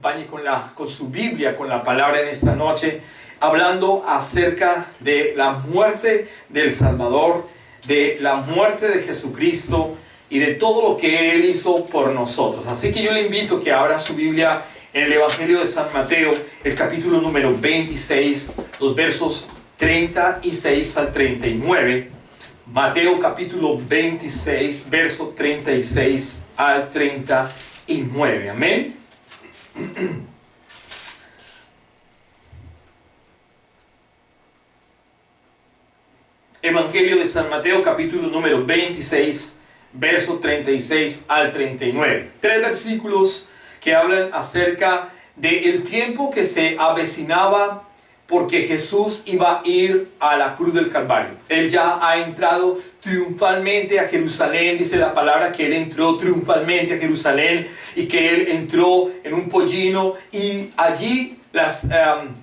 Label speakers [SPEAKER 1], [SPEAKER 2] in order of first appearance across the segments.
[SPEAKER 1] Acompañe con su Biblia, con la palabra en esta noche, hablando acerca de la muerte del Salvador, de la muerte de Jesucristo y de todo lo que Él hizo por nosotros. Así que yo le invito a que abra su Biblia en el Evangelio de San Mateo, el capítulo número 26, los versos 36 al 39. Mateo capítulo 26, verso 36 al 39. Amén. Evangelio de San Mateo capítulo número 26, verso 36 al 39. Tres versículos que hablan acerca del tiempo que se avecinaba porque Jesús iba a ir a la cruz del Calvario. Él ya ha entrado triunfalmente a Jerusalén. Dice la palabra que Él entró triunfalmente a Jerusalén y que Él entró en un pollino, y allí las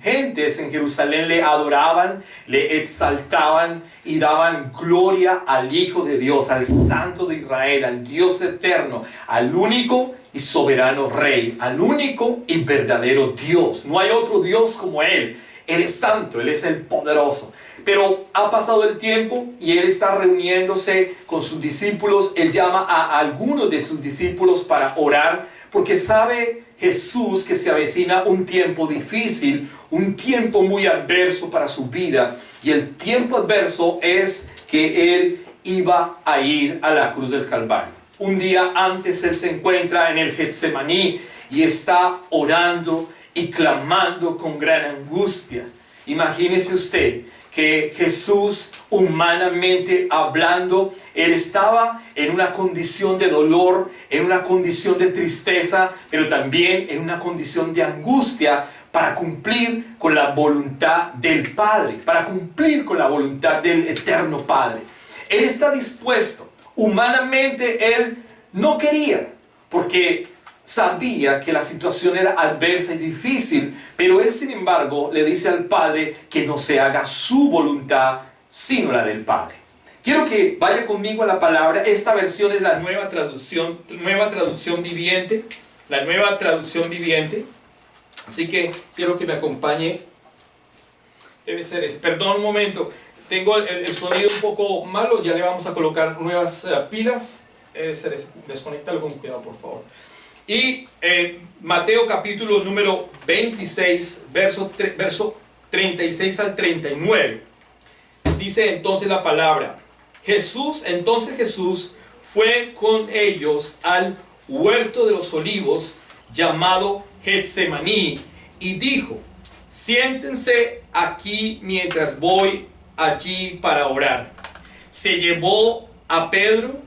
[SPEAKER 1] gentes en Jerusalén le adoraban, le exaltaban y daban gloria al Hijo de Dios, al Santo de Israel, al Dios eterno, al único y soberano Rey, al único y verdadero Dios. No hay otro Dios como Él. Él es santo, Él es el poderoso. Pero ha pasado el tiempo y Él está reuniéndose con sus discípulos. Él llama a algunos de sus discípulos para orar, porque sabe Jesús que se avecina un tiempo difícil, un tiempo muy adverso para su vida. Y el tiempo adverso es que Él iba a ir a la cruz del Calvario. Un día antes Él se encuentra en el Getsemaní y está orando y clamando con gran angustia. Imagínese usted que Jesús, humanamente hablando, Él estaba en una condición de dolor, en una condición de tristeza, pero también en una condición de angustia para cumplir con la voluntad del Padre, para cumplir con la voluntad del eterno Padre. Él está dispuesto. Humanamente Él no quería, porque sabía que la situación era adversa y difícil, pero Él, sin embargo, le dice al Padre que no se haga su voluntad, sino la del Padre. Quiero que vaya conmigo a la palabra. Esta versión es la nueva traducción viviente. La nueva traducción viviente. Así que quiero que me acompañe. Debe ser eso. Perdón un momento. Tengo el sonido un poco malo. Ya le vamos a colocar nuevas pilas. Debe ser eso. Desconéctalo con cuidado, por favor. Y Mateo capítulo número 26, verso 36 al 39. Dice entonces la palabra: Entonces Jesús fue con ellos al huerto de los olivos, llamado Getsemaní, y dijo: siéntense aquí mientras voy allí para orar. Se llevó a Pedro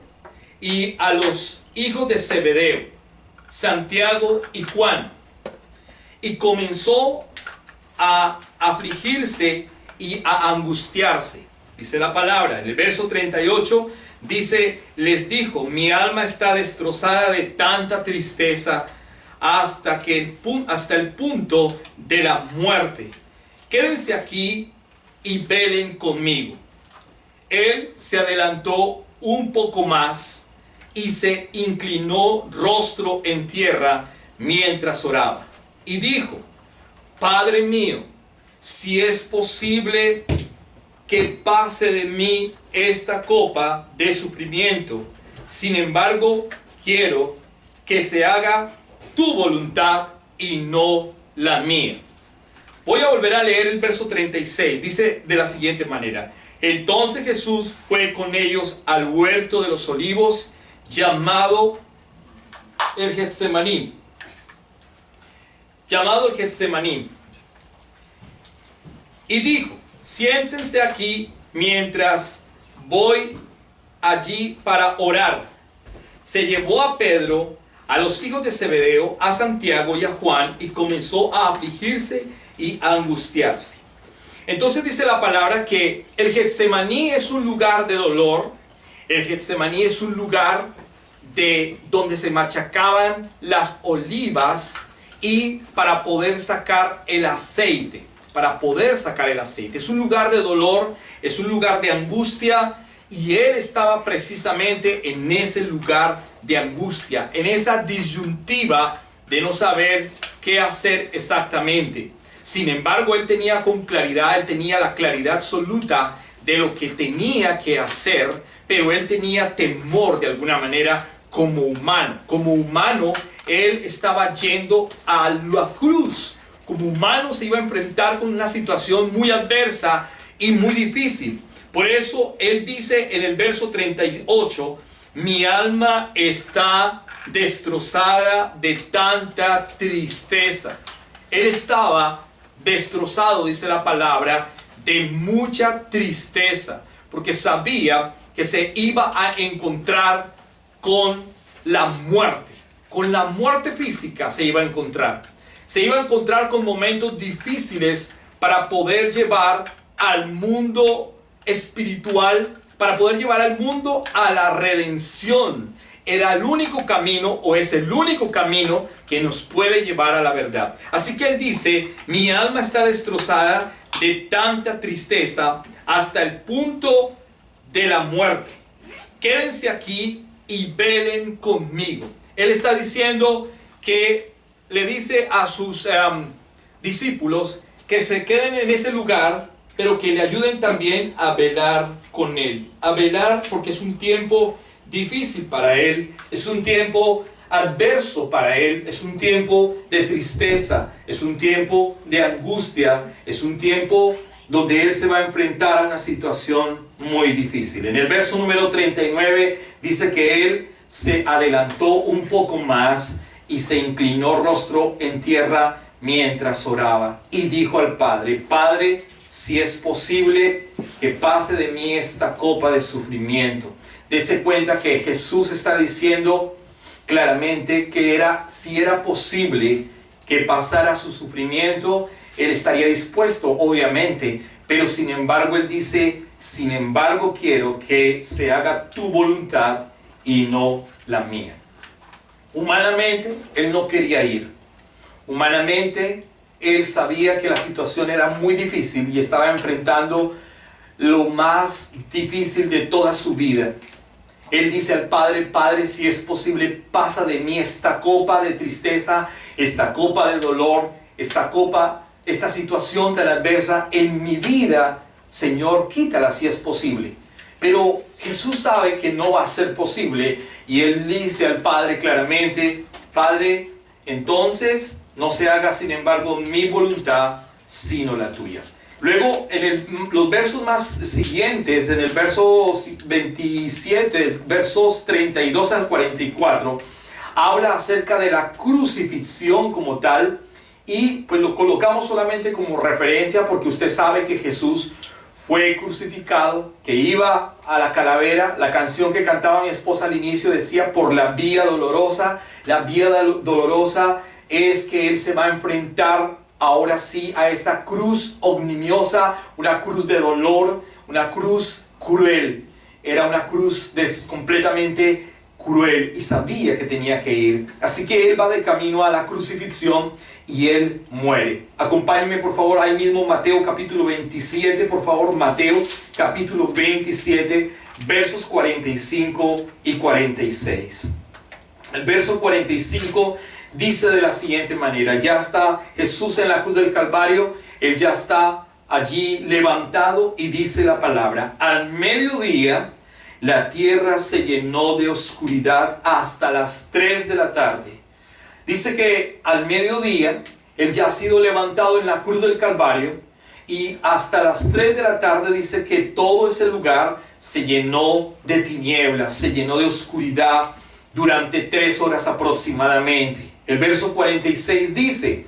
[SPEAKER 1] y a los hijos de Zebedeo, Santiago y Juan, y comenzó a afligirse y a angustiarse. Dice la palabra, en el verso 38, dice: les dijo, mi alma está destrozada de tanta tristeza hasta el punto de la muerte. Quédense aquí y velen conmigo. Él se adelantó un poco más y se inclinó rostro en tierra mientras oraba. Y dijo: Padre mío, si es posible que pase de mí esta copa de sufrimiento, sin embargo, quiero que se haga tu voluntad y no la mía. Voy a volver a leer el verso 36. Dice de la siguiente manera: entonces Jesús fue con ellos al huerto de los olivos, llamado el Getsemaní. Y dijo: siéntense aquí mientras voy allí para orar. Se llevó a Pedro, a los hijos de Zebedeo, a Santiago y a Juan, y comenzó a afligirse y a angustiarse. Entonces dice la palabra que el Getsemaní es un lugar de dolor. El Getsemaní es un lugar donde se machacaban las olivas y para poder sacar el aceite. Es un lugar de dolor, es un lugar de angustia, y Él estaba precisamente en ese lugar de angustia, en esa disyuntiva de no saber qué hacer exactamente. Sin embargo, él tenía con claridad, él tenía la claridad absoluta de lo que tenía que hacer, pero él tenía temor de alguna manera como humano. Como humano, él estaba yendo a la cruz. Como humano se iba a enfrentar con una situación muy adversa y muy difícil. Por eso él dice en el verso 38, mi alma está destrozada de tanta tristeza. Él estaba destrozado, dice la palabra, de mucha tristeza, porque sabía que se iba a encontrar con la muerte física se iba a encontrar. Se iba a encontrar con momentos difíciles para poder llevar al mundo espiritual, para poder llevar al mundo a la redención. Era el único camino, o es el único camino que nos puede llevar a la verdad. Así que él dice, mi alma está destrozada de tanta tristeza hasta el punto de la muerte. Quédense aquí y velen conmigo. Él está diciendo que le dice a sus discípulos que se queden en ese lugar, pero que le ayuden también a velar con él. A velar porque es un tiempo difícil para él, es un tiempo adverso para él, es un tiempo de tristeza, es un tiempo de angustia, es un tiempo donde él se va a enfrentar a una situación muy difícil. En el verso número 39 dice que él se adelantó un poco más y se inclinó rostro en tierra mientras oraba y dijo al Padre, Padre, si es posible que pase de mí esta copa de sufrimiento. Dese cuenta que Jesús está diciendo claramente que si era posible que pasara su sufrimiento, él estaría dispuesto, obviamente, pero sin embargo él dice, sin embargo quiero que se haga tu voluntad y no la mía. Humanamente él no quería ir. Humanamente él sabía que la situación era muy difícil y estaba enfrentando lo más difícil de toda su vida. Él dice al Padre, Padre, si es posible, pasa de mí esta copa de tristeza, esta copa de dolor, esta situación tan adversa en mi vida. Señor, quítala si es posible. Pero Jesús sabe que no va a ser posible y él dice al Padre claramente, Padre, entonces no se haga sin embargo mi voluntad, sino la tuya. Luego, en los versos más siguientes, en el verso 27, versos 32 al 44, habla acerca de la crucifixión como tal, y pues lo colocamos solamente como referencia porque usted sabe que Jesús fue crucificado, que iba a la calavera. La canción que cantaba mi esposa al inicio decía, por la vía dolorosa. La vía dolorosa es que Él se va a enfrentar ahora sí a esa cruz ignominiosa, una cruz de dolor, una cruz cruel. Era una cruz completamente cruel y sabía que tenía que ir. Así que Él va de camino a la crucifixión y Él muere. Acompáñenme por favor ahí mismo, Mateo capítulo 27, por favor, Mateo capítulo 27, versos 45 y 46. El verso 45 dice de la siguiente manera, ya está Jesús en la cruz del Calvario, Él ya está allí levantado y dice la palabra, al mediodía la tierra se llenó de oscuridad hasta las 3 de la tarde. Dice que al mediodía Él ya ha sido levantado en la cruz del Calvario y hasta las 3 de la tarde dice que todo ese lugar se llenó de tinieblas, se llenó de oscuridad durante 3 horas aproximadamente. El verso 46 dice,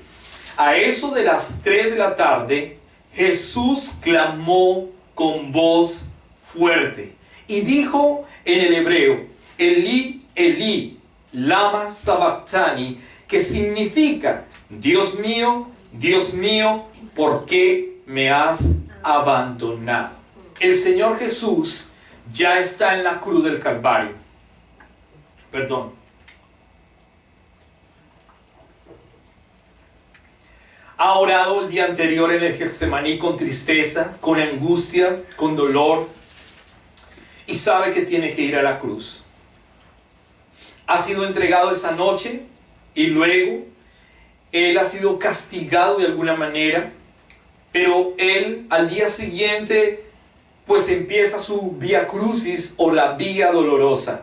[SPEAKER 1] a eso de las 3 de la tarde, Jesús clamó con voz fuerte y dijo en el hebreo, Elí, Elí, lama sabactani, que significa, Dios mío, ¿por qué me has abandonado? El Señor Jesús ya está en la cruz del Calvario. Ha orado el día anterior en el Getsemaní con tristeza, con angustia, con dolor, y sabe que tiene que ir a la cruz. Ha sido entregado esa noche y luego él ha sido castigado de alguna manera, pero él al día siguiente pues empieza su vía crucis o la vía dolorosa.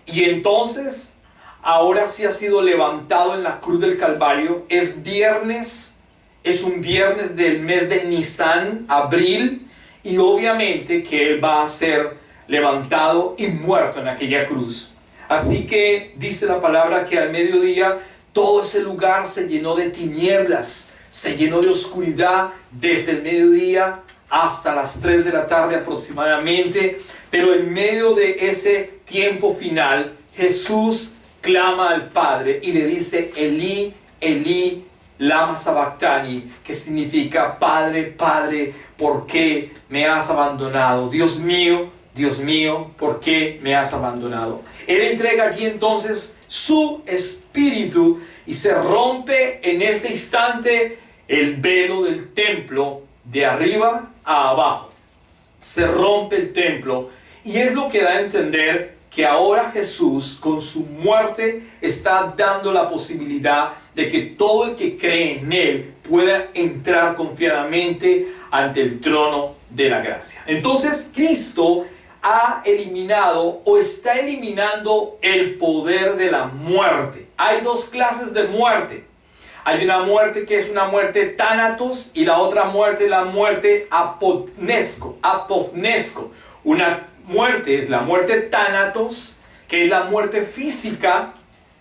[SPEAKER 1] Y entonces, ahora sí ha sido levantado en la cruz del Calvario. Es viernes, es un viernes del mes de Nisan, abril, y obviamente que él va a ser levantado y muerto en aquella cruz. Así que dice la palabra que al mediodía todo ese lugar se llenó de tinieblas, se llenó de oscuridad desde el mediodía hasta las 3 de la tarde aproximadamente. Pero en medio de ese tiempo final, Jesús clama al Padre y le dice: Elí, Elí, lama sabactani, que significa: Padre, Padre, ¿por qué me has abandonado? Dios mío, ¿por qué me has abandonado? Él entrega allí entonces su espíritu y se rompe en ese instante el velo del templo de arriba a abajo. Se rompe el templo y es lo que da a entender que ahora Jesús con su muerte está dando la posibilidad de que todo el que cree en Él pueda entrar confiadamente ante el trono de la gracia. Entonces Cristo ha eliminado o está eliminando el poder de la muerte. Hay dos clases de muerte. Hay una muerte que es una muerte thanatos y la otra muerte es la muerte apognesco. Una muerte es la muerte thanatos, que es la muerte física,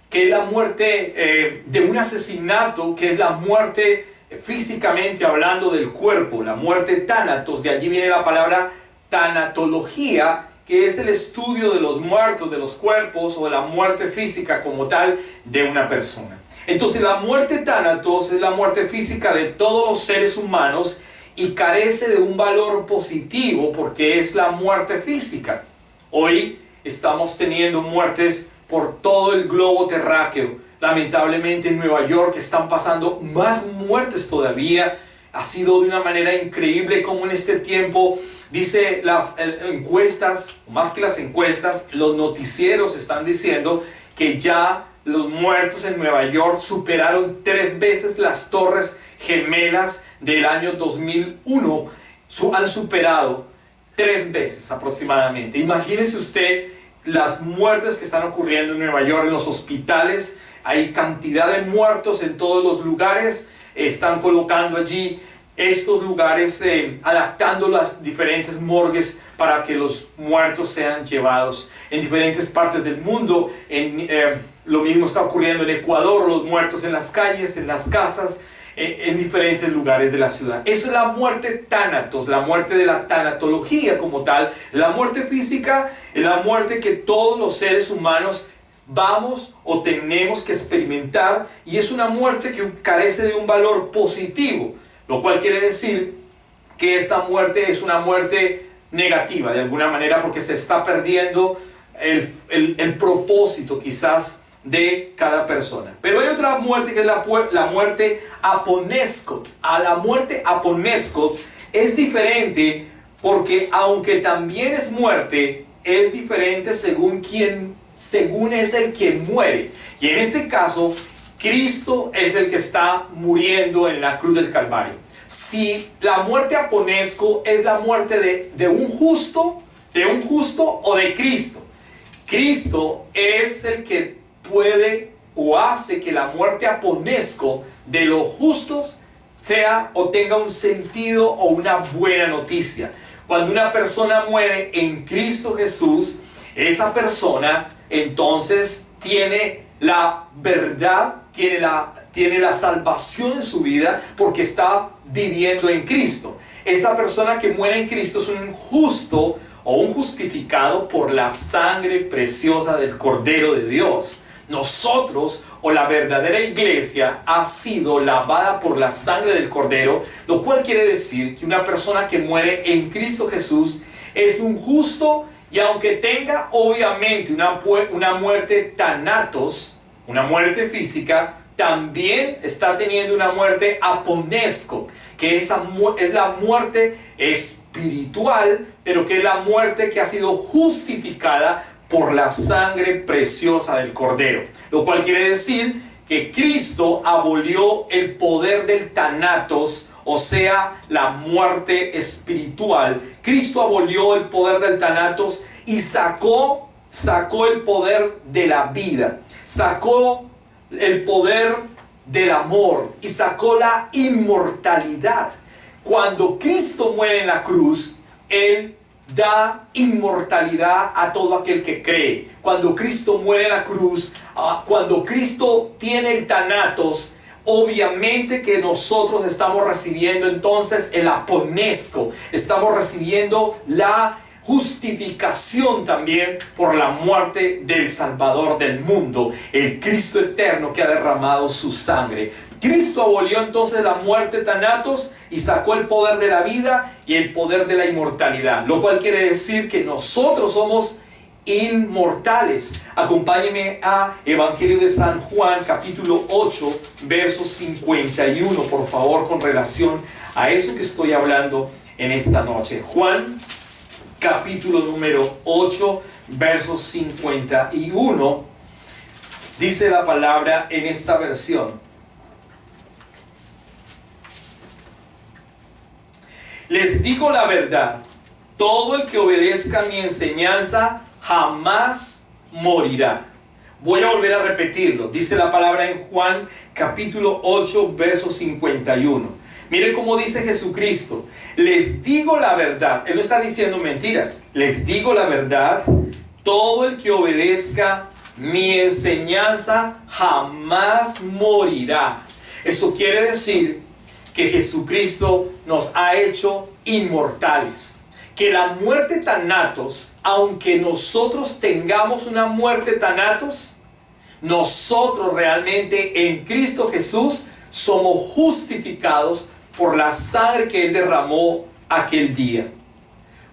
[SPEAKER 1] que es la muerte de un asesinato, que es la muerte físicamente hablando del cuerpo. La muerte thanatos, de allí viene la palabra tanatología, que es el estudio de los muertos, de los cuerpos o de la muerte física como tal de una persona. Entonces la muerte thanatos es la muerte física de todos los seres humanos y carece de un valor positivo porque es la muerte física. Hoy estamos teniendo muertes por todo el globo terráqueo. Lamentablemente en Nueva York están pasando más muertes todavía. Ha sido de una manera increíble como en este tiempo, dice las encuestas, más que las encuestas, los noticieros están diciendo que ya los muertos en Nueva York superaron 3 veces las torres gemelas del año 2001. Han superado 3 veces aproximadamente. Imagínese usted las muertes que están ocurriendo en Nueva York, en los hospitales. Hay cantidad de muertos en todos los lugares. Están colocando allí estos lugares, adaptando las diferentes morgues para que los muertos sean llevados en diferentes partes del mundo. Lo mismo está ocurriendo en Ecuador, los muertos en las calles, en las casas, en diferentes lugares de la ciudad. Esa es la muerte thanatos, la muerte de la tanatología como tal. La muerte física es la muerte que todos los seres humanos vamos o tenemos que experimentar, y es una muerte que carece de un valor positivo, lo cual quiere decir que esta muerte es una muerte negativa de alguna manera, porque se está perdiendo el propósito quizás de cada persona. Pero hay otra muerte que es la muerte aponescot. A la muerte aponescot es diferente porque aunque también es muerte, es diferente según es el que muere. Y en este caso, Cristo es el que está muriendo en la cruz del Calvario. Si la muerte aponesco es la muerte de un justo o de Cristo. Cristo es el que puede o hace que la muerte aponesco de los justos sea o tenga un sentido o una buena noticia. Cuando una persona muere en Cristo Jesús, esa persona entonces tiene la verdad, tiene la salvación en su vida porque está viviendo en Cristo. Esa persona que muere en Cristo es un justo o un justificado por la sangre preciosa del Cordero de Dios. Nosotros, o la verdadera iglesia, ha sido lavada por la sangre del Cordero, lo cual quiere decir que una persona que muere en Cristo Jesús es un justo, y aunque tenga obviamente una muerte thanatos, una muerte física, también está teniendo una muerte aponesco, que es la muerte espiritual, pero que es la muerte que ha sido justificada por la sangre preciosa del Cordero. Lo cual quiere decir que Cristo abolió el poder del Thanatos, o sea, la muerte espiritual. Cristo abolió el poder del Thanatos y sacó el poder de la vida, sacó el poder del amor y sacó la inmortalidad. Cuando Cristo muere en la cruz, Él da inmortalidad a todo aquel que cree. Cuando Cristo muere en la cruz, cuando Cristo tiene el Thanatos, obviamente que nosotros estamos recibiendo entonces el aponesco, estamos recibiendo la justificación también por la muerte del Salvador del mundo, el Cristo eterno que ha derramado su sangre. Cristo abolió entonces la muerte Thanatos y sacó el poder de la vida y el poder de la inmortalidad, lo cual quiere decir que nosotros somos inmortales. Acompáñenme a Evangelio de San Juan, capítulo 8, verso 51, por favor, con relación a eso que estoy hablando en esta noche. Juan, capítulo número 8, verso 51, dice la palabra en esta versión: les digo la verdad, todo el que obedezca mi enseñanza jamás morirá. Voy a volver a repetirlo. Dice la palabra en Juan capítulo 8, verso 51. Miren cómo dice Jesucristo: les digo la verdad. Él no está diciendo mentiras. Les digo la verdad, todo el que obedezca mi enseñanza jamás morirá. Eso quiere decir que Jesucristo nos ha hecho inmortales. Que la muerte Thanatos, aunque nosotros tengamos una muerte Thanatos, nosotros realmente en Cristo Jesús somos justificados por la sangre que Él derramó aquel día.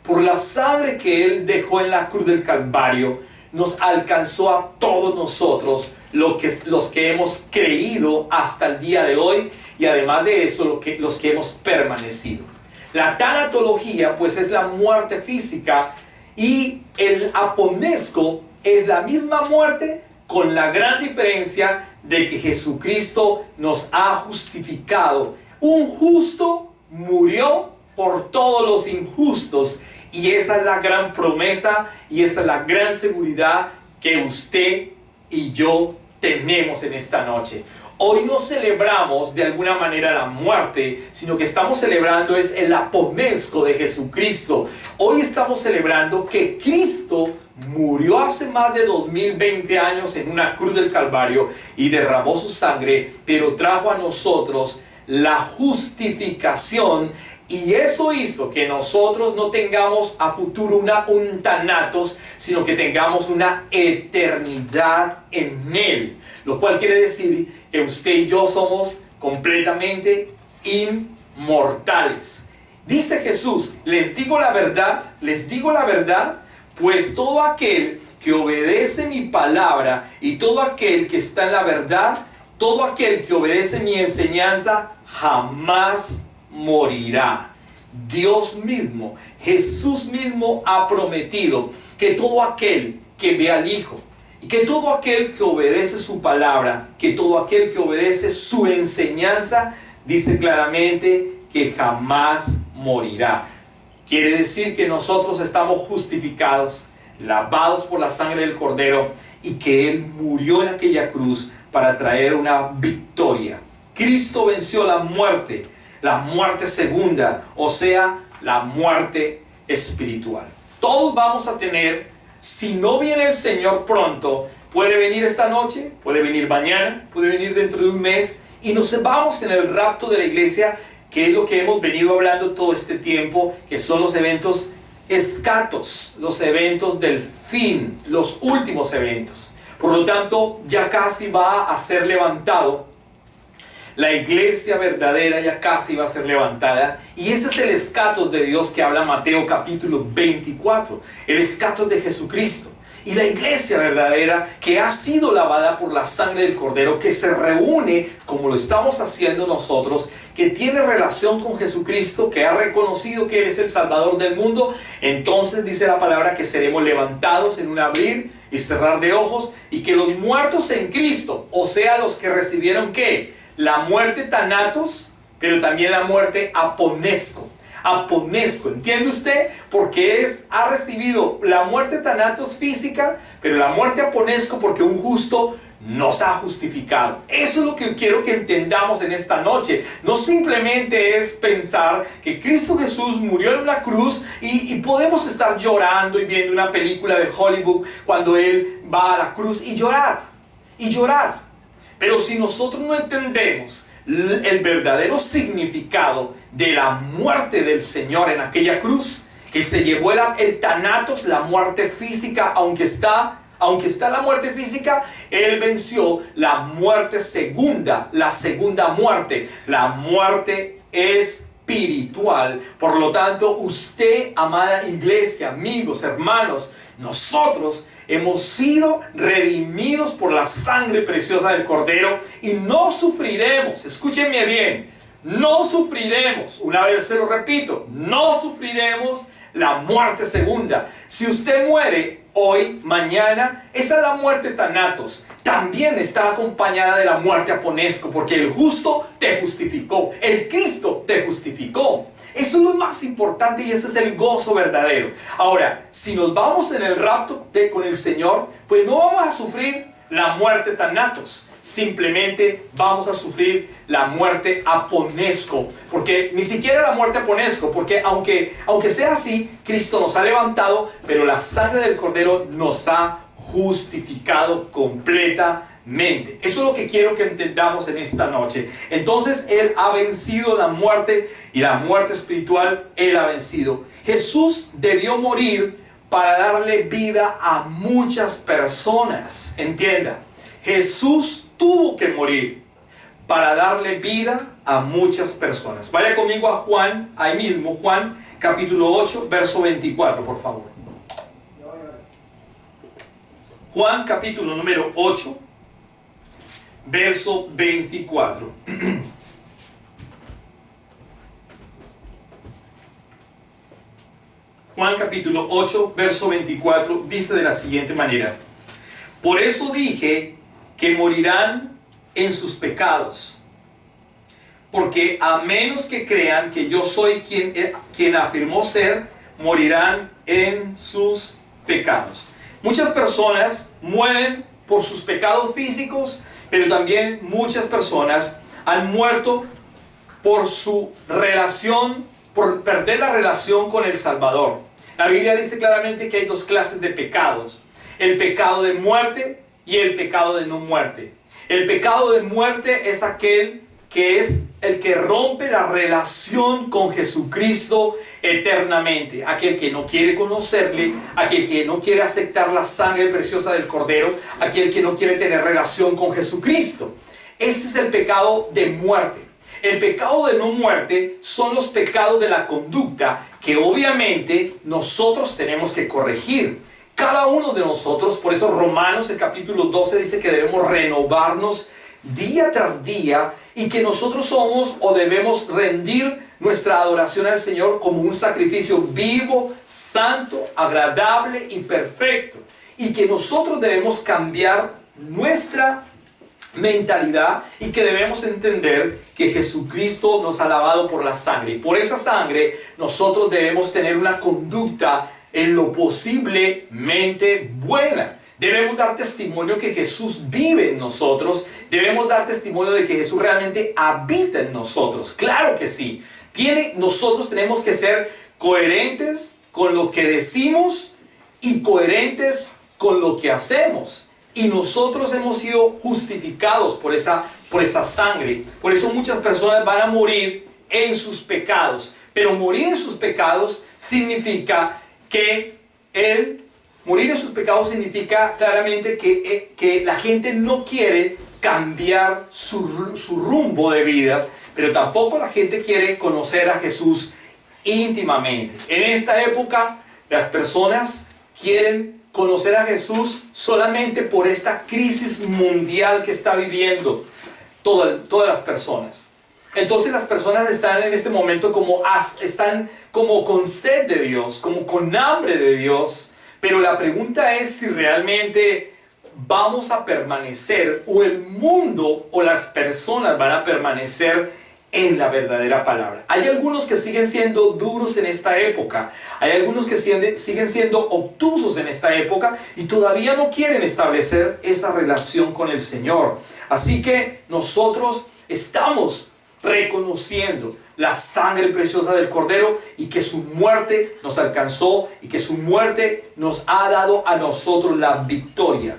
[SPEAKER 1] Por la sangre que Él dejó en la cruz del Calvario, nos alcanzó a todos nosotros, los que hemos creído hasta el día de hoy, y además de eso, los que hemos permanecido. La tanatología pues es la muerte física, y el aponesco es la misma muerte, con la gran diferencia de que Jesucristo nos ha justificado. Un justo murió por todos los injustos, y esa es la gran promesa y esa es la gran seguridad que usted y yo tenemos en esta noche. Hoy no celebramos de alguna manera la muerte, sino que estamos celebrando es el aponesco de Jesucristo. Hoy estamos celebrando que Cristo murió hace más de 2020 años en una cruz del Calvario y derramó su sangre, pero trajo a nosotros la justificación, y eso hizo que nosotros no tengamos a futuro un Thanatos, sino que tengamos una eternidad en Él. Lo cual quiere decir que usted y yo somos completamente inmortales. Dice Jesús: les digo la verdad, pues todo aquel que obedece mi palabra y todo aquel que está en la verdad, todo aquel que obedece mi enseñanza, jamás morirá. Dios mismo, Jesús mismo ha prometido que todo aquel que ve al Hijo, y que todo aquel que obedece su palabra, que todo aquel que obedece su enseñanza, dice claramente que jamás morirá. Quiere decir que nosotros estamos justificados, lavados por la sangre del Cordero, y que Él murió en aquella cruz para traer una victoria. Cristo venció la muerte segunda, o sea, la muerte espiritual. Todos vamos a tener, si no viene el Señor pronto, puede venir esta noche, puede venir mañana, puede venir dentro de un mes, y nos vamos en el rapto de la iglesia, que es lo que hemos venido hablando todo este tiempo, que son los eventos escatos, los eventos del fin, los últimos eventos. Por lo tanto, ya casi va a ser levantado. La iglesia verdadera ya casi va a ser levantada, y ese es el escatos de Dios que habla Mateo capítulo 24, el escatos de Jesucristo. Y la iglesia verdadera que ha sido lavada por la sangre del Cordero, que se reúne como lo estamos haciendo nosotros, que tiene relación con Jesucristo, que ha reconocido que Él es el Salvador del mundo, entonces dice la palabra que seremos levantados en un abrir y cerrar de ojos, y que los muertos en Cristo, o sea, los que recibieron ¿qué? La muerte thanatos, pero también la muerte aponesco. Aponesco, ¿entiende usted? Porque ha recibido la muerte thanatos física, pero la muerte aponesco porque un justo nos ha justificado. Eso es lo que quiero que entendamos en esta noche. No simplemente es pensar que Cristo Jesús murió en una cruz y podemos estar llorando y viendo una película de Hollywood cuando Él va a la cruz y llorar. Pero si nosotros no entendemos el verdadero significado de la muerte del Señor en aquella cruz, que se llevó el thanatos, la muerte física, aunque está la muerte física, Él venció la muerte segunda, la segunda muerte, la muerte espiritual. Por lo tanto, usted, amada iglesia, amigos, hermanos, nosotros hemos sido redimidos por la sangre preciosa del Cordero y no sufriremos, escúchenme bien, no sufriremos, una vez se lo repito, no sufriremos la muerte segunda. Si usted muere hoy, mañana, esa es la muerte thanatos. También está acompañada de la muerte aponesco, porque el justo te justificó, el Cristo te justificó. Eso es lo más importante y ese es el gozo verdadero. Ahora, si nos vamos en el rapto con el Señor, pues no vamos a sufrir la muerte thanatos. Simplemente vamos a sufrir la muerte aponesco, porque ni siquiera la muerte aponesco, porque aunque sea así, Cristo nos ha levantado, pero la sangre del Cordero nos ha justificado completamente. Eso es lo que quiero que entendamos en esta noche. Entonces Él ha vencido la muerte, y la muerte espiritual Él ha vencido. Jesús debió morir para darle vida a muchas personas. Entienda, Jesús tuvo que morir para darle vida a muchas personas. Vaya conmigo a Juan, ahí mismo, Juan capítulo 8, verso 24, por favor. Juan capítulo número 8, verso 24. Juan capítulo 8, verso 24, dice de la siguiente manera: por eso dije que morirán en sus pecados, porque a menos que crean que yo soy quien afirmó ser, morirán en sus pecados. Muchas personas mueren por sus pecados físicos, pero también muchas personas han muerto por su relación, por perder la relación con el Salvador. La Biblia dice claramente que hay dos clases de pecados: el pecado de muerte y el pecado de no muerte. El pecado de muerte es aquel que es el que rompe la relación con Jesucristo eternamente. Aquel que no quiere conocerle, aquel que no quiere aceptar la sangre preciosa del Cordero, aquel que no quiere tener relación con Jesucristo. Ese es el pecado de muerte. El pecado de no muerte son los pecados de la conducta que obviamente nosotros tenemos que corregir. Cada uno de nosotros, por eso Romanos el capítulo 12 dice que debemos renovarnos día tras día y que nosotros somos o debemos rendir nuestra adoración al Señor como un sacrificio vivo, santo, agradable y perfecto. Y que nosotros debemos cambiar nuestra mentalidad y que debemos entender que Jesucristo nos ha lavado por la sangre. Y por esa sangre nosotros debemos tener una conducta en lo posiblemente buena. Debemos dar testimonio que Jesús vive en nosotros. Debemos dar testimonio de que Jesús realmente habita en nosotros. Claro que sí. Nosotros tenemos que ser coherentes con lo que decimos y coherentes con lo que hacemos. Y nosotros hemos sido justificados por esa sangre. Por eso muchas personas van a morir en sus pecados. Pero morir en sus pecados significa que morir en sus pecados significa claramente que la gente no quiere cambiar su rumbo de vida, pero tampoco la gente quiere conocer a Jesús íntimamente. En esta época, las personas quieren conocer a Jesús solamente por esta crisis mundial que está viviendo todas las personas. Entonces las personas están en este momento están como con sed de Dios, como con hambre de Dios, Pero la pregunta es si realmente vamos a permanecer, o el mundo o las personas van a permanecer en la verdadera palabra. Hay algunos que siguen siendo duros en esta época, hay algunos que siguen siendo obtusos en esta época y todavía no quieren establecer esa relación con el Señor. Así que nosotros estamos reconociendo la sangre preciosa del Cordero y que su muerte nos alcanzó y que su muerte nos ha dado a nosotros la victoria.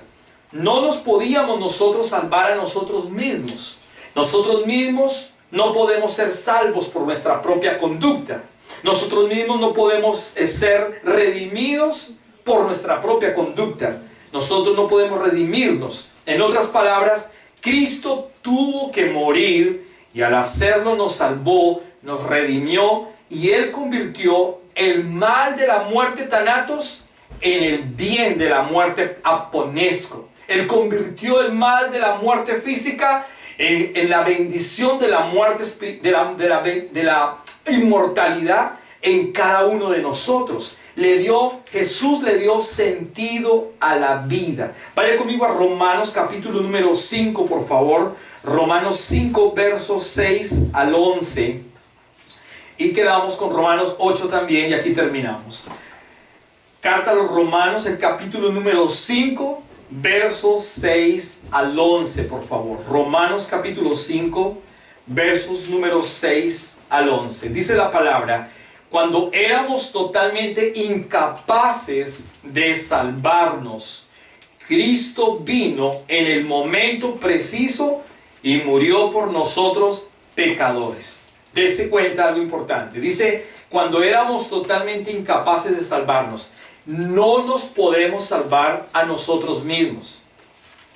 [SPEAKER 1] No nos podíamos nosotros salvar a nosotros mismos. Nosotros mismos no podemos ser salvos por nuestra propia conducta. Nosotros mismos no podemos ser redimidos por nuestra propia conducta. Nosotros no podemos redimirnos. En otras palabras, Cristo tuvo que morir y al hacerlo nos salvó, nos redimió y Él convirtió el mal de la muerte thanatos en el bien de la muerte aponesco. Él convirtió el mal de la muerte física en la bendición de la muerte, de la inmortalidad en cada uno de nosotros. Jesús le dio sentido a la vida. Vaya conmigo a Romanos capítulo número 5, por favor. Romanos 5, versos 6 al 11. Y quedamos con Romanos 8 también y aquí terminamos. Carta a los Romanos, el capítulo número 5, versos 6 al 11, por favor. Romanos capítulo 5, versos número 6 al 11. Dice la palabra: cuando éramos totalmente incapaces de salvarnos, Cristo vino en el momento preciso y murió por nosotros pecadores. Dese cuenta algo importante. Dice, cuando éramos totalmente incapaces de salvarnos. No nos podemos salvar a nosotros mismos.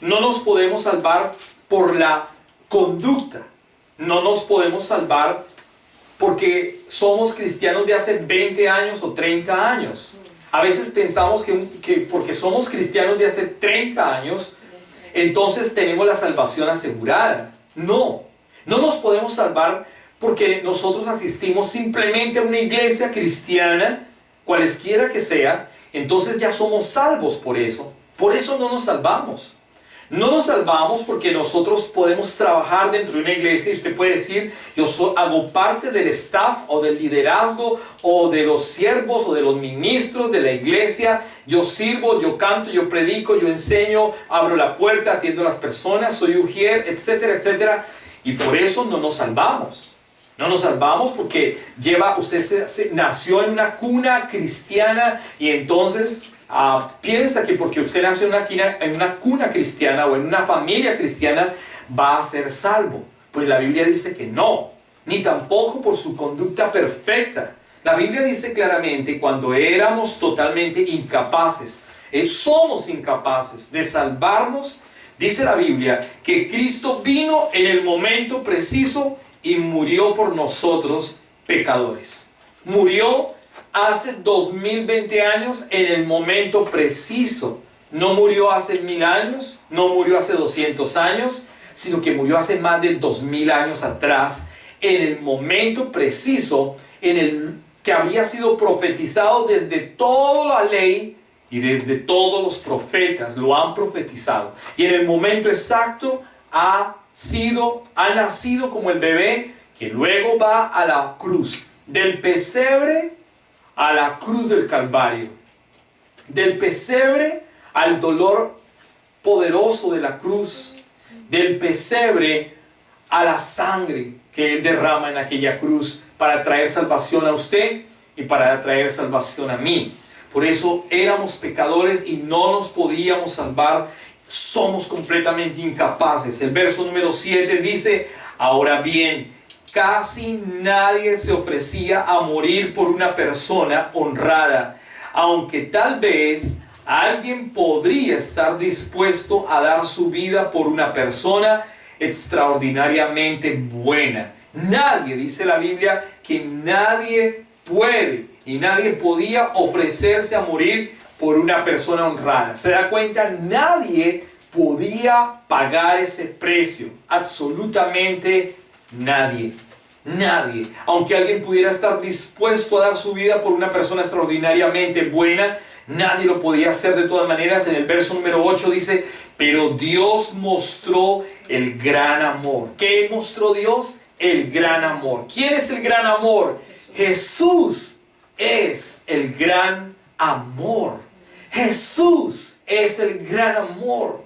[SPEAKER 1] No nos podemos salvar por la conducta. No nos podemos salvar porque somos cristianos de hace 20 años o 30 años. A veces pensamos que porque somos cristianos de hace 30 años, entonces tenemos la salvación asegurada. No, no nos podemos salvar porque nosotros asistimos simplemente a una iglesia cristiana, cualesquiera que sea, entonces ya somos salvos por eso. Por eso no nos salvamos. No nos salvamos porque nosotros podemos trabajar dentro de una iglesia y usted puede decir, hago parte del staff o del liderazgo o de los siervos o de los ministros de la iglesia. Yo sirvo, yo canto, yo predico, yo enseño, abro la puerta, atiendo a las personas, soy ujier, etcétera, etcétera. Y por eso no nos salvamos. No nos salvamos porque usted nació en una cuna cristiana y entonces piensa que porque usted nació en una cuna cristiana o en una familia cristiana va a ser salvo. Pues la Biblia dice que no, ni tampoco por su conducta perfecta. La Biblia dice claramente, cuando éramos totalmente incapaces, somos incapaces de salvarnos, dice la Biblia que Cristo vino en el momento preciso y murió por nosotros pecadores. Murió hace 2020 años en el momento preciso. No murió hace 1000 años, no murió hace 200 años, sino que murió hace más de 2000 años atrás, en el momento preciso en el que había sido profetizado desde toda la ley y desde todos los profetas lo han profetizado. Y en el momento exacto ha nacido como el bebé que luego va a la cruz, del pesebre a la cruz del Calvario, del pesebre al dolor poderoso de la cruz, del pesebre a la sangre que Él derrama en aquella cruz para traer salvación a usted y para traer salvación a mí. Por eso éramos pecadores y no nos podíamos salvar. Somos completamente incapaces. El verso número 7 dice: ahora bien, casi nadie se ofrecía a morir por una persona honrada, aunque tal vez alguien podría estar dispuesto a dar su vida por una persona extraordinariamente buena. Nadie, dice la Biblia, que nadie puede y nadie podía ofrecerse a morir por una persona honrada. ¿Se da cuenta? Nadie podía pagar ese precio. Absolutamente nadie. Nadie. Aunque alguien pudiera estar dispuesto a dar su vida por una persona extraordinariamente buena, Nadie lo podía hacer de todas maneras. En el verso número 8 dice, pero Dios mostró el gran amor. ¿Qué mostró Dios? El gran amor. ¿Quién es el gran amor? Jesús es el gran amor. Jesús es el gran amor.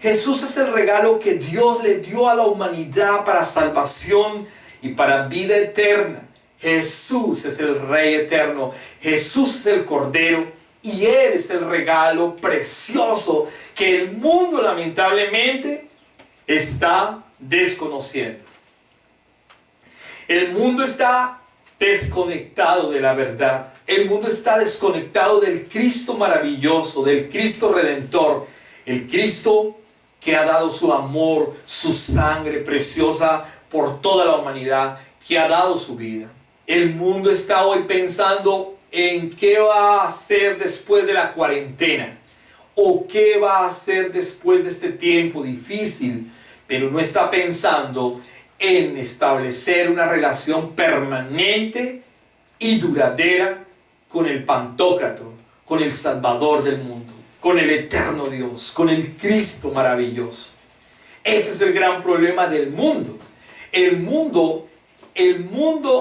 [SPEAKER 1] Jesús es el regalo que Dios le dio a la humanidad para salvación y para vida eterna. Jesús es el Rey eterno. Jesús es el Cordero. Y Él es el regalo precioso que el mundo lamentablemente está desconociendo. El mundo está desconectado de la verdad. El mundo está desconectado del Cristo maravilloso, del Cristo redentor. El Cristo que ha dado su amor, su sangre preciosa por toda la humanidad, que ha dado su vida. El mundo está hoy pensando en qué va a hacer después de la cuarentena o qué va a hacer después de este tiempo difícil, pero no está pensando en establecer una relación permanente y duradera con el Pantocrátor, con el Salvador del mundo, con el eterno Dios, con el Cristo maravilloso. Ese es el gran problema del mundo. El mundo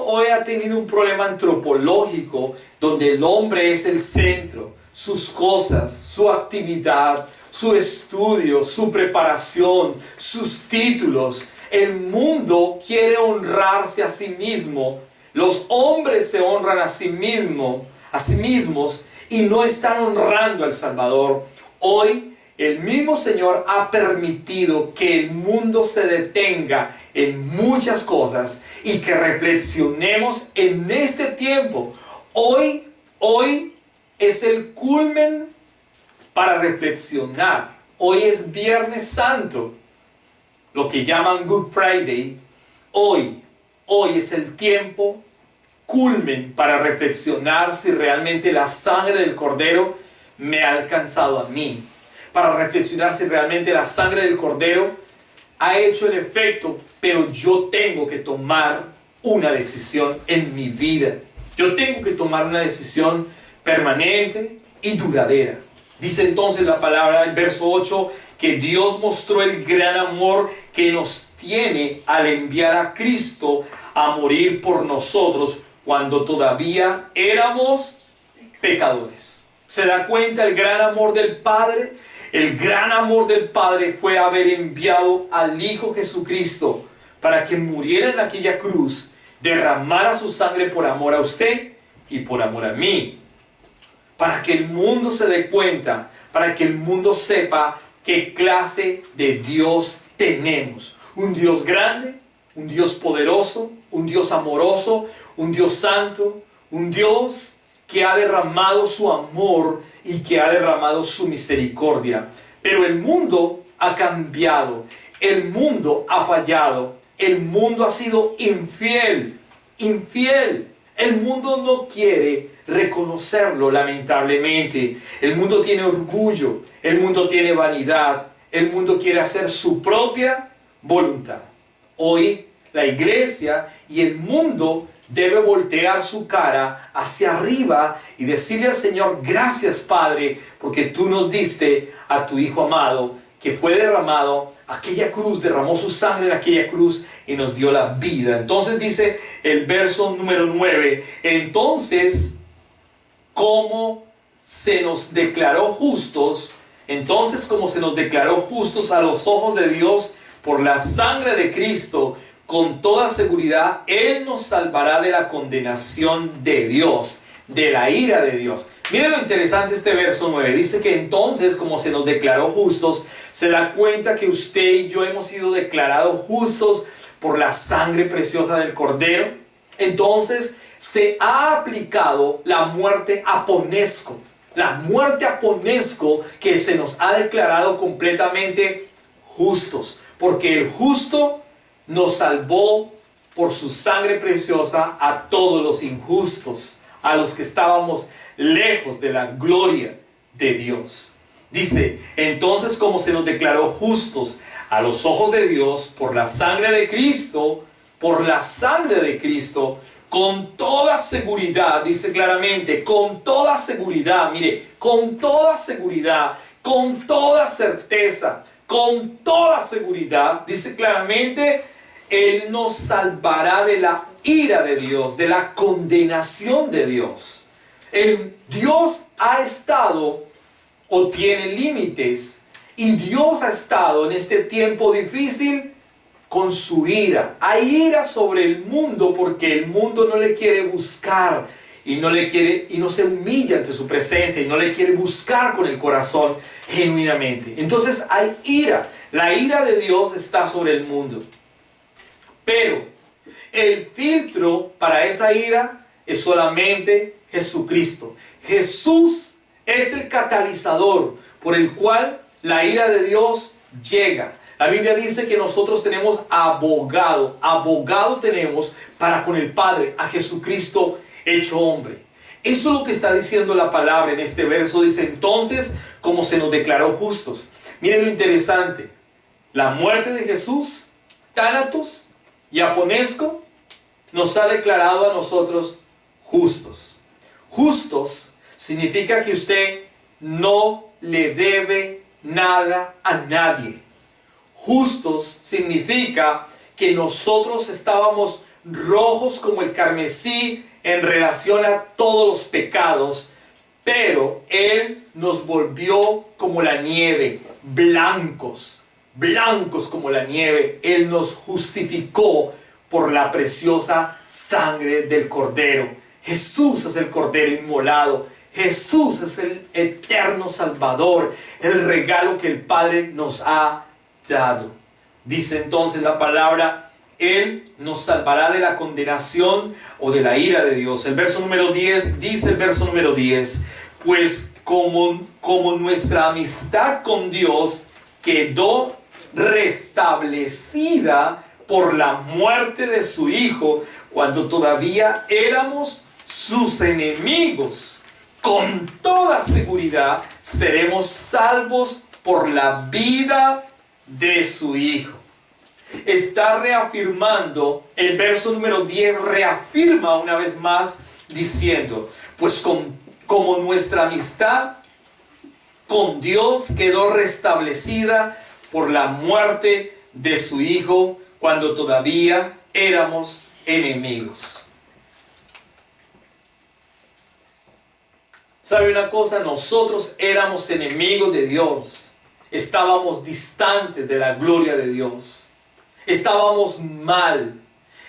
[SPEAKER 1] hoy ha tenido un problema antropológico donde el hombre es el centro, sus cosas, su actividad, su estudio, su preparación, sus títulos. El mundo quiere honrarse a sí mismo. Los hombres se honran a sí mismos y no están honrando al Salvador. Hoy el mismo Señor ha permitido que el mundo se detenga en muchas cosas y que reflexionemos en este tiempo. Hoy es el culmen para reflexionar. Hoy es Viernes Santo, lo que llaman Good Friday. Hoy es el tiempo culmen para reflexionar si realmente la sangre del Cordero me ha alcanzado a mí. Para reflexionar si realmente la sangre del Cordero ha hecho el efecto, pero yo tengo que tomar una decisión en mi vida. Yo tengo que tomar una decisión permanente y duradera. Dice entonces la palabra, el verso 8, que Dios mostró el gran amor que nos tiene al enviar a Cristo a morir por nosotros cuando todavía éramos pecadores. ¿Se da cuenta el gran amor del Padre? El gran amor del Padre fue haber enviado al Hijo Jesucristo para que muriera en aquella cruz, derramara su sangre por amor a usted y por amor a mí. Para que el mundo se dé cuenta, para que el mundo sepa qué clase de Dios tenemos. Un Dios grande, un Dios poderoso, un Dios amoroso, un Dios santo, un Dios que ha derramado su amor y que ha derramado su misericordia. Pero el mundo ha cambiado, el mundo ha fallado, el mundo ha sido infiel. El mundo no quiere reconocerlo, lamentablemente. El mundo tiene orgullo, el mundo tiene vanidad, el mundo quiere hacer su propia voluntad. Hoy la iglesia y el mundo debe voltear su cara hacia arriba y decirle al Señor: gracias, Padre, porque tú nos diste a tu Hijo amado, que fue derramado, aquella cruz, derramó su sangre en aquella cruz y nos dio la vida. Entonces dice el verso número 9, entonces, como se nos declaró justos, a los ojos de Dios por la sangre de Cristo, con toda seguridad Él nos salvará de la condenación de Dios, de la ira de Dios. Miren lo interesante este verso 9. Dice que entonces, como se nos declaró justos, se da cuenta que usted y yo hemos sido declarados justos por la sangre preciosa del Cordero. Entonces se ha aplicado la muerte aponesco. La muerte aponesco que se nos ha declarado completamente justos. Porque el justo nos salvó por su sangre preciosa a todos los injustos, a los que estábamos lejos de la gloria de Dios. Dice, entonces como se nos declaró justos a los ojos de Dios por la sangre de Cristo, con toda seguridad, dice claramente, con toda seguridad, mire, con toda seguridad, con toda certeza, con toda seguridad, dice claramente, Él nos salvará de la ira de Dios, de la condenación de Dios. Dios ha estado o tiene límites, y Dios ha estado en este tiempo difícil con su ira. Hay ira sobre el mundo porque el mundo no le quiere buscar y no se humilla ante su presencia y no le quiere buscar con el corazón genuinamente. Entonces hay ira. La ira de Dios está sobre el mundo. Pero el filtro para esa ira es solamente Jesucristo. Jesús es el catalizador por el cual la ira de Dios llega. La Biblia dice que nosotros tenemos abogado. Abogado tenemos para con el Padre, a Jesucristo hecho hombre. Eso es lo que está diciendo la palabra en este verso. Dice entonces, como se nos declaró justos. Miren lo interesante. La muerte de Jesús, Thanatos y Aponesco, nos ha declarado a nosotros justos. Justos significa que usted no le debe nada a nadie. Justos significa que nosotros estábamos rojos como el carmesí en relación a todos los pecados, pero Él nos volvió como la nieve, blancos, blancos como la nieve. Él nos justificó por la preciosa sangre del Cordero. Jesús es el Cordero inmolado. Jesús es el eterno Salvador, el regalo que el Padre nos ha dado. Dice entonces la palabra, Él nos salvará de la condenación o de la ira de Dios. El verso número 10, dice el verso número 10, pues como nuestra amistad con Dios quedó restablecida por la muerte de su Hijo, cuando todavía éramos sus enemigos, con toda seguridad seremos salvos por la vida de su Hijo. Está reafirmando, el verso número 10 reafirma una vez más diciendo, pues como nuestra amistad con Dios quedó restablecida por la muerte de su Hijo cuando todavía éramos enemigos. ¿Sabe una cosa? Nosotros éramos enemigos de Dios. Estábamos distantes de la gloria de Dios. Estábamos mal.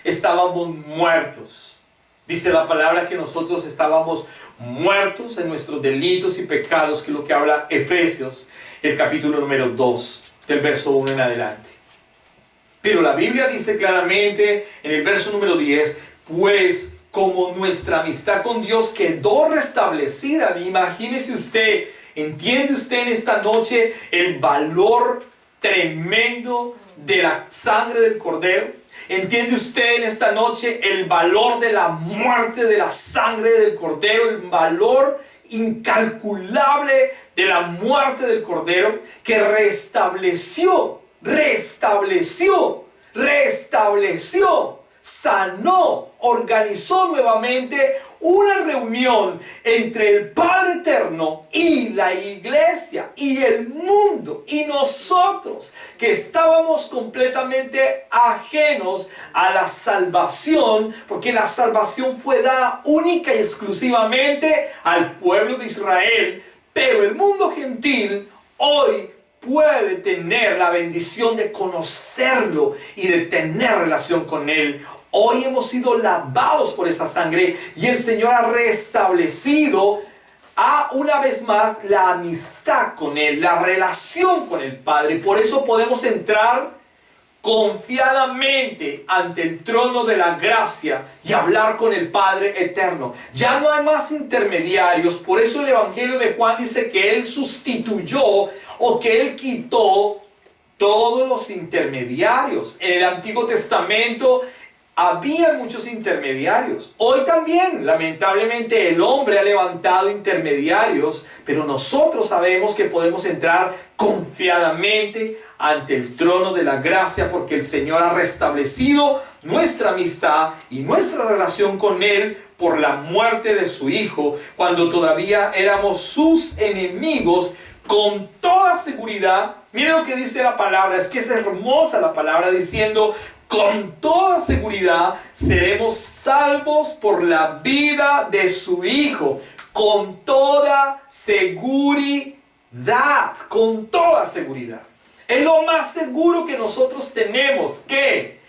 [SPEAKER 1] Estábamos muertos. Dice la palabra que nosotros estábamos muertos en nuestros delitos y pecados, que es lo que habla Efesios, el capítulo número 2, del verso 1 en adelante. Pero la Biblia dice claramente en el verso número 10, pues como nuestra amistad con Dios quedó restablecida. Imagínese usted, ¿entiende usted en esta noche el valor tremendo de la sangre del Cordero? ¿Entiende usted en esta noche el valor de la muerte de la sangre del Cordero? El valor incalculable de la muerte del Cordero que restableció, sanó, organizó nuevamente una reunión entre el Padre Eterno y la iglesia y el mundo y nosotros, que estábamos completamente ajenos a la salvación, porque la salvación fue dada única y exclusivamente al pueblo de Israel, pero el mundo gentil hoy puede tener la bendición de conocerlo y de tener relación con Él. Hoy hemos sido lavados por esa sangre y el Señor ha restablecido una vez más la amistad con Él, la relación con el Padre. Por eso podemos entrar confiadamente ante el trono de la gracia y hablar con el Padre eterno. Ya no hay más intermediarios. Por eso el Evangelio de Juan dice que Él sustituyó o que Él quitó todos los intermediarios. En el Antiguo Testamento había muchos intermediarios. Hoy también, lamentablemente, el hombre ha levantado intermediarios, pero nosotros sabemos que podemos entrar confiadamente ante el trono de la gracia porque el Señor ha restablecido nuestra amistad y nuestra relación con Él por la muerte de su Hijo, cuando todavía éramos sus enemigos, con toda seguridad. Mire lo que dice la palabra, es que es hermosa la palabra diciendo, con toda seguridad seremos salvos por la vida de su Hijo. Con toda seguridad, con toda seguridad. Es lo más seguro que nosotros tenemos, que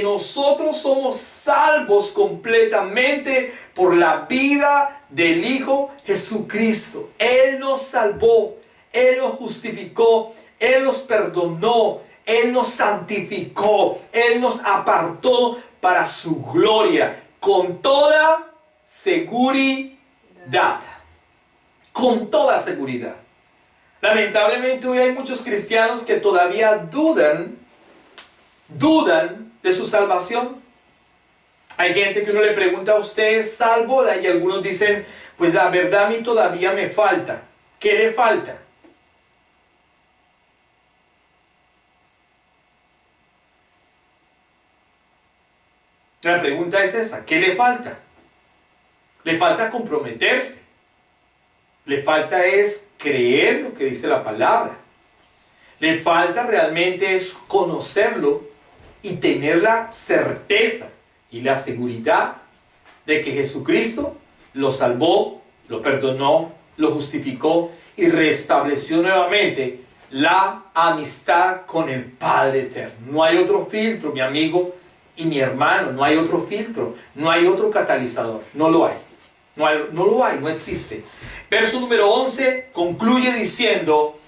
[SPEAKER 1] nosotros somos salvos completamente por la vida del Hijo Jesucristo. Él nos salvó, Él nos justificó, Él nos perdonó, Él nos santificó, Él nos apartó para su gloria, con toda seguridad. Con toda seguridad. Lamentablemente hoy hay muchos cristianos que todavía dudan de su salvación. Hay gente que uno le pregunta, ¿a usted es salvo? Y algunos dicen, pues la verdad a mí todavía me falta. ¿Qué le falta? La pregunta es esa, ¿qué le falta? Le falta comprometerse. Le falta es creer lo que dice la palabra. Le falta realmente es conocerlo y tener la certeza y la seguridad de que Jesucristo lo salvó, lo perdonó, lo justificó y restableció nuevamente la amistad con el Padre Eterno. No hay otro filtro, mi amigo y mi hermano, no hay otro filtro, no hay otro catalizador, no lo hay. No lo hay, no existe. Verso número 11 concluye diciendo,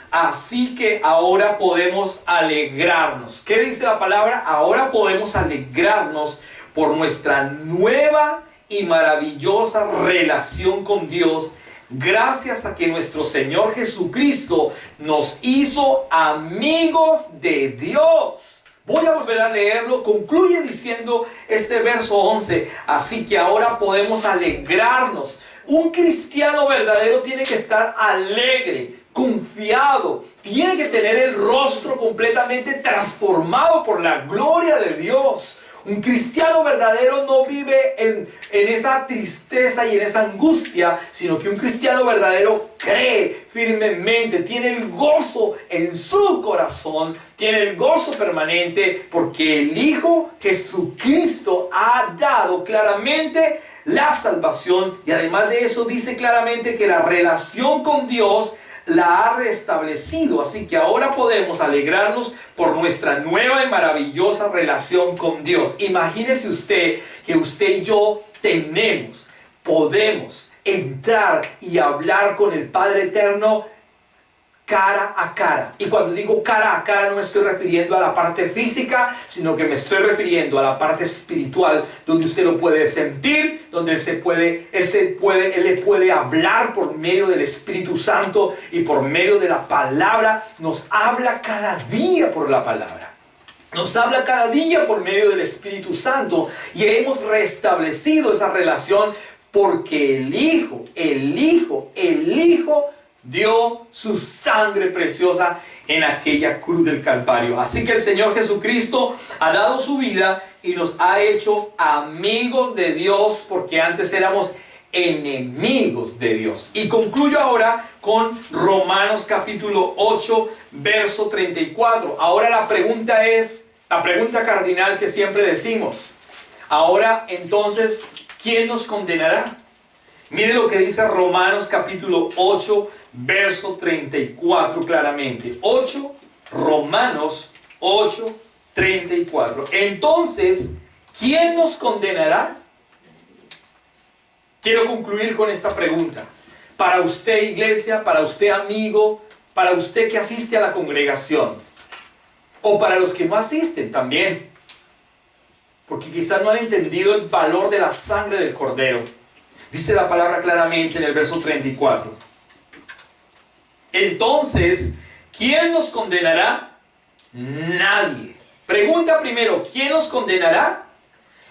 [SPEAKER 1] así que ahora podemos alegrarnos. ¿Qué dice la palabra? Ahora podemos alegrarnos por nuestra nueva y maravillosa relación con Dios, gracias a que nuestro Señor Jesucristo nos hizo amigos de Dios. Voy a volver a leerlo. Concluye diciendo este verso 11. Así que ahora podemos alegrarnos. Un cristiano verdadero tiene que estar alegre, confiado. Tiene que tener el rostro completamente transformado por la gloria de Dios. Un cristiano verdadero no vive en esa tristeza y en esa angustia, sino que un cristiano verdadero cree firmemente, tiene el gozo en su corazón, tiene el gozo permanente, porque el Hijo Jesucristo ha dado claramente la salvación, y además de eso dice claramente que la relación con Dios la ha restablecido. Así que ahora podemos alegrarnos por nuestra nueva y maravillosa relación con Dios. Imagínese usted que usted y yo podemos entrar y hablar con el Padre Eterno cara a cara. Y cuando digo cara a cara no me estoy refiriendo a la parte física, sino que me estoy refiriendo a la parte espiritual, donde usted lo puede sentir, donde él le puede hablar por medio del Espíritu Santo y por medio de la palabra. Nos habla cada día por la palabra. Nos habla cada día por medio del Espíritu Santo, y hemos restablecido esa relación porque el Hijo dio su sangre preciosa en aquella cruz del Calvario. Así que el Señor Jesucristo ha dado su vida y nos ha hecho amigos de Dios, porque antes éramos enemigos de Dios. Y concluyo ahora con Romanos capítulo 8, verso 34. Ahora la pregunta cardinal que siempre decimos. Ahora entonces, ¿quién nos condenará? Mire lo que dice Romanos capítulo 8, verso 34 claramente. Romanos 8, 34. Entonces, ¿quién nos condenará? Quiero concluir con esta pregunta. Para usted, iglesia, para usted, amigo, para usted que asiste a la congregación, o para los que no asisten también, porque quizás no han entendido el valor de la sangre del Cordero. Dice la palabra claramente en el verso 34. Entonces, ¿quién nos condenará? Nadie. Pregunta primero, ¿quién nos condenará?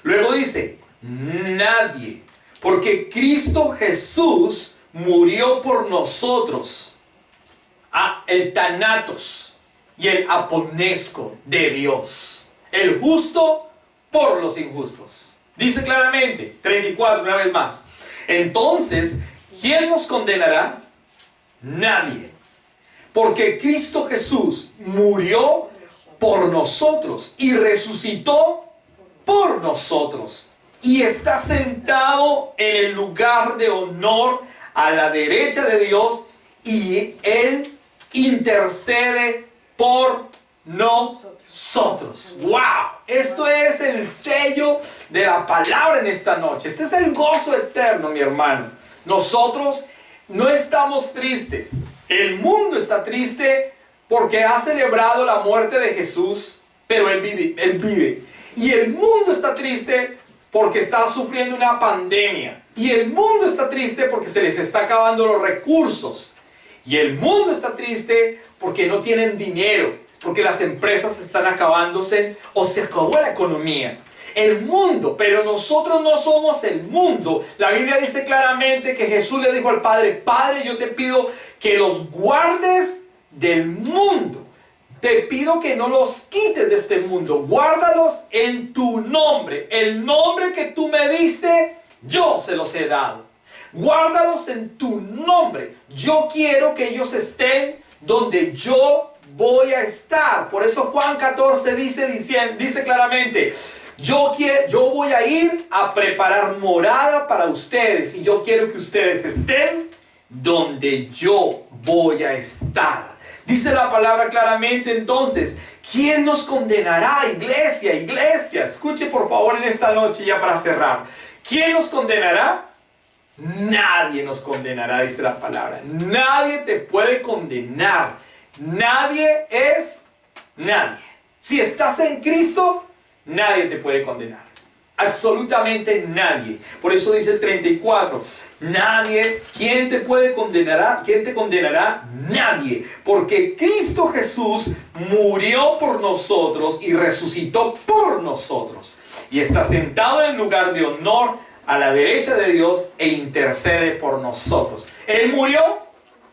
[SPEAKER 1] Luego dice, nadie. Porque Cristo Jesús murió por nosotros. El Thanatos y el aponesco de Dios. El justo por los injustos. Dice claramente, 34, una vez más. Entonces, ¿quién nos condenará? Nadie. Porque Cristo Jesús murió por nosotros y resucitó por nosotros. Y está sentado en el lugar de honor a la derecha de Dios, y Él intercede por nosotros. ¡Wow! Esto es el sello de la palabra en esta noche. Este es el gozo eterno, mi hermano. Nosotros no estamos tristes. El mundo está triste porque ha celebrado la muerte de Jesús, pero Él vive. Y el mundo está triste porque está sufriendo una pandemia. Y el mundo está triste porque se les está acabando los recursos. Y el mundo está triste porque no tienen dinero, porque las empresas están acabándose o se acabó la economía. El mundo, pero nosotros no somos el mundo. La Biblia dice claramente que Jesús le dijo al Padre: Padre, yo te pido que los guardes del mundo. Te pido que no los quites de este mundo. Guárdalos en tu nombre. El nombre que tú me diste, yo se los he dado. Guárdalos en tu nombre. Yo quiero que ellos estén donde yo voy a estar. Por eso Juan 14 dice claramente: yo voy a ir a preparar morada para ustedes, y yo quiero que ustedes estén donde yo voy a estar. Dice la palabra claramente. Entonces, ¿quién nos condenará? Iglesia, escuche por favor en esta noche, ya para cerrar. ¿Quién nos condenará? Nadie nos condenará, dice la palabra. Nadie te puede condenar. Nadie es nadie. Si estás en Cristo, nadie te puede condenar. Absolutamente nadie. Por eso dice el 34. Nadie. ¿Quién te puede condenar? ¿Quién te condenará? Nadie. Porque Cristo Jesús murió por nosotros y resucitó por nosotros. Y está sentado en el lugar de honor a la derecha de Dios e intercede por nosotros. Él murió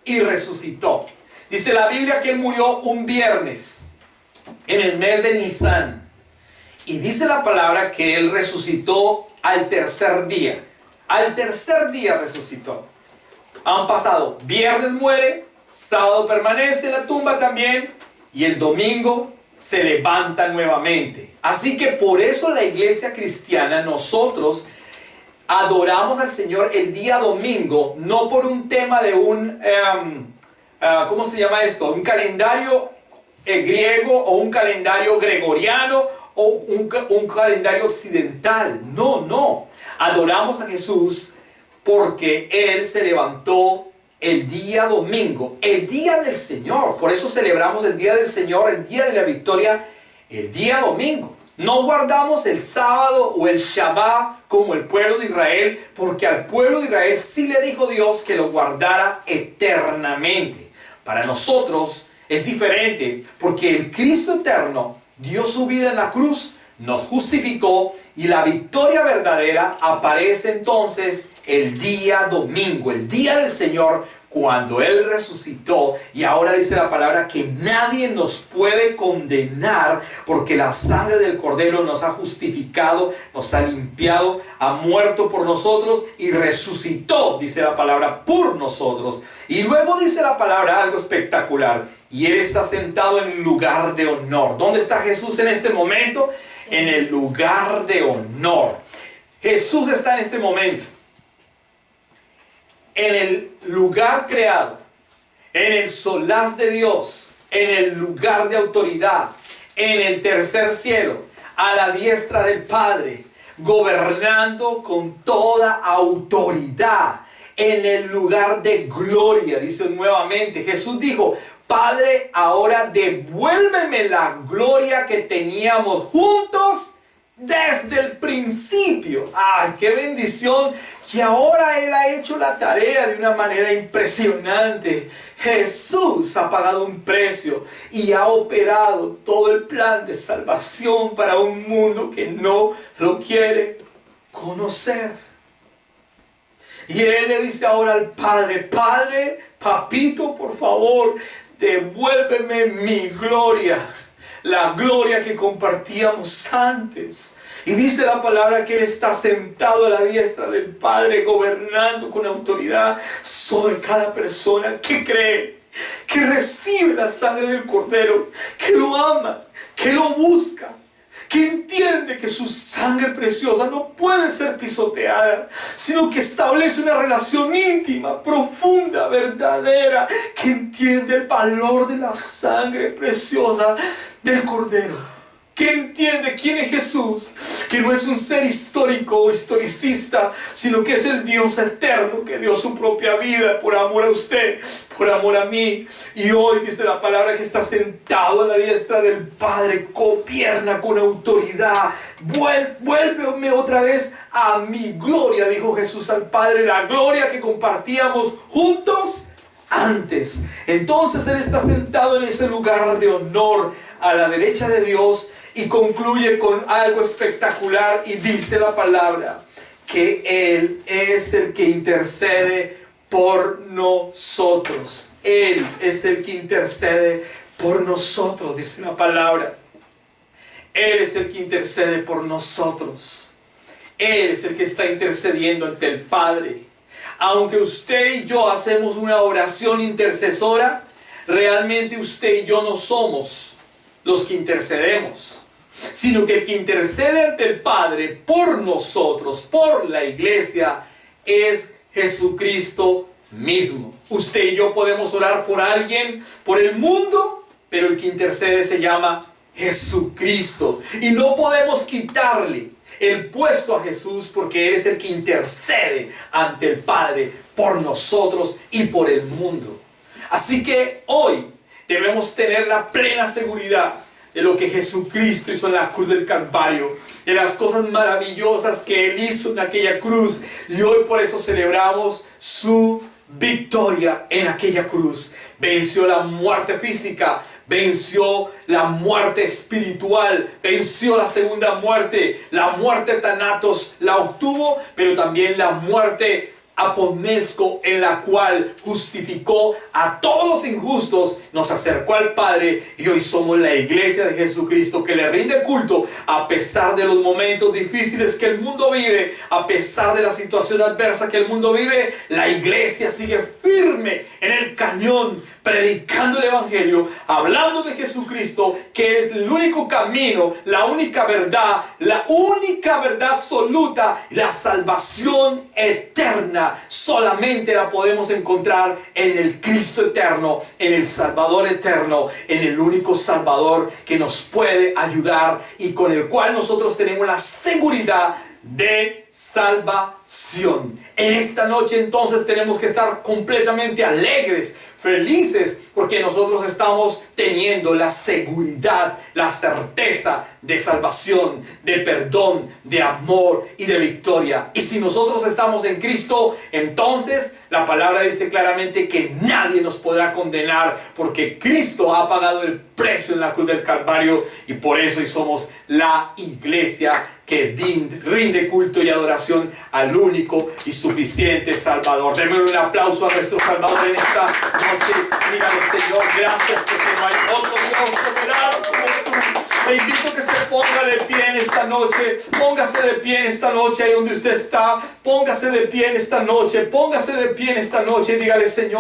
[SPEAKER 1] y resucitó. Dice la Biblia que Él murió un viernes en el mes de Nisan. Y dice la palabra que Él resucitó al tercer día. Al tercer día resucitó. Han pasado, viernes muere, sábado permanece en la tumba también, y el domingo se levanta nuevamente. Así que por eso la iglesia cristiana, nosotros adoramos al Señor el día domingo, no por un tema de ¿cómo se llama esto? Un calendario griego o un calendario gregoriano o un calendario occidental. No. Adoramos a Jesús porque Él se levantó el día domingo, el día del Señor. Por eso celebramos el día del Señor, el día de la victoria, el día domingo. No guardamos el sábado o el Shabbat como el pueblo de Israel, porque al pueblo de Israel sí le dijo Dios que lo guardara eternamente. Para nosotros es diferente, porque el Cristo eterno dio su vida en la cruz, nos justificó, y la victoria verdadera aparece entonces el día domingo, el día del Señor, cuando Él resucitó. Y ahora dice la palabra que nadie nos puede condenar, porque la sangre del Cordero nos ha justificado, nos ha limpiado, ha muerto por nosotros y resucitó, dice la palabra, por nosotros. Y luego dice la palabra algo espectacular: y Él está sentado en el lugar de honor. ¿Dónde está Jesús en este momento? En el lugar de honor. Jesús está en este momento en el lugar creado, en el solaz de Dios, en el lugar de autoridad, en el tercer cielo, a la diestra del Padre, gobernando con toda autoridad, en el lugar de gloria. Dice nuevamente, Jesús dijo: Padre, ahora devuélveme la gloria que teníamos juntos desde el principio. ¡Ay, qué bendición! Que ahora Él ha hecho la tarea de una manera impresionante. Jesús ha pagado un precio y ha operado todo el plan de salvación para un mundo que no lo quiere conocer. Y Él le dice ahora al Padre: Padre, papito, por favor, devuélveme mi gloria. La gloria que compartíamos antes. Y dice la palabra que Él está sentado a la diestra del Padre, gobernando con autoridad sobre cada persona que cree, que recibe la sangre del Cordero, que lo ama, que lo busca, que entiende que su sangre preciosa no puede ser pisoteada, sino que establece una relación íntima, profunda, verdadera, que entiende el valor de la sangre preciosa del Cordero, que entiende quién es Jesús, que no es un ser histórico o historicista, sino que es el Dios eterno que dio su propia vida por amor a usted, por amor a mí. Y hoy dice la palabra que está sentado a la diestra del Padre, gobierna con autoridad. Vuélveme otra vez a mi gloria, dijo Jesús al Padre, la gloria que compartíamos juntos antes. Entonces Él está sentado en ese lugar de honor a la derecha de Dios, y concluye con algo espectacular y dice la palabra que Él es el que intercede por nosotros. Él es el que intercede por nosotros, dice la palabra. Él es el que intercede por nosotros. Él es el que está intercediendo ante el Padre. Aunque usted y yo hacemos una oración intercesora, realmente usted y yo no somos los que intercedemos, sino que el que intercede ante el Padre por nosotros, por la iglesia, es Jesucristo mismo. Usted y yo podemos orar por alguien, por el mundo, pero el que intercede se llama Jesucristo. Y no podemos quitarle el puesto a Jesús, porque Él es el que intercede ante el Padre por nosotros y por el mundo. Así que hoy debemos tener la plena seguridad de lo que Jesucristo hizo en la cruz del Calvario, de las cosas maravillosas que Él hizo en aquella cruz, y hoy por eso celebramos su victoria en aquella cruz. Venció la muerte física, venció la muerte espiritual, venció la segunda muerte, la muerte Thanatos la obtuvo, pero también la muerte aponesco, en la cual justificó a todos los injustos, nos acercó al Padre, y hoy somos la iglesia de Jesucristo que le rinde culto a pesar de los momentos difíciles que el mundo vive, a pesar de la situación adversa que el mundo vive. La iglesia sigue firme en el cañón, predicando el Evangelio, hablando de Jesucristo, que es el único camino, la única verdad absoluta, la salvación eterna. Solamente la podemos encontrar en el Cristo eterno, en el Salvador eterno, en el único Salvador que nos puede ayudar y con el cual nosotros tenemos la seguridad de salvación. En esta noche entonces tenemos que estar completamente alegres, felices, porque nosotros estamos teniendo la seguridad, la certeza de salvación, de perdón, de amor y de victoria. Y si nosotros estamos en Cristo, entonces la palabra dice claramente que nadie nos podrá condenar, porque Cristo ha pagado el precio en la cruz del Calvario, y por eso hoy somos la iglesia que rinde culto y adoración al único y suficiente Salvador. Démosle un aplauso a nuestro Salvador en esta noche. Dígale: Señor, gracias, porque no hay otro Dios soberano como tú. Le invito a que se ponga de pie en esta noche. Póngase de pie en esta noche ahí donde usted está. Póngase de pie en esta noche. Póngase de pie en esta noche y dígale: Señor,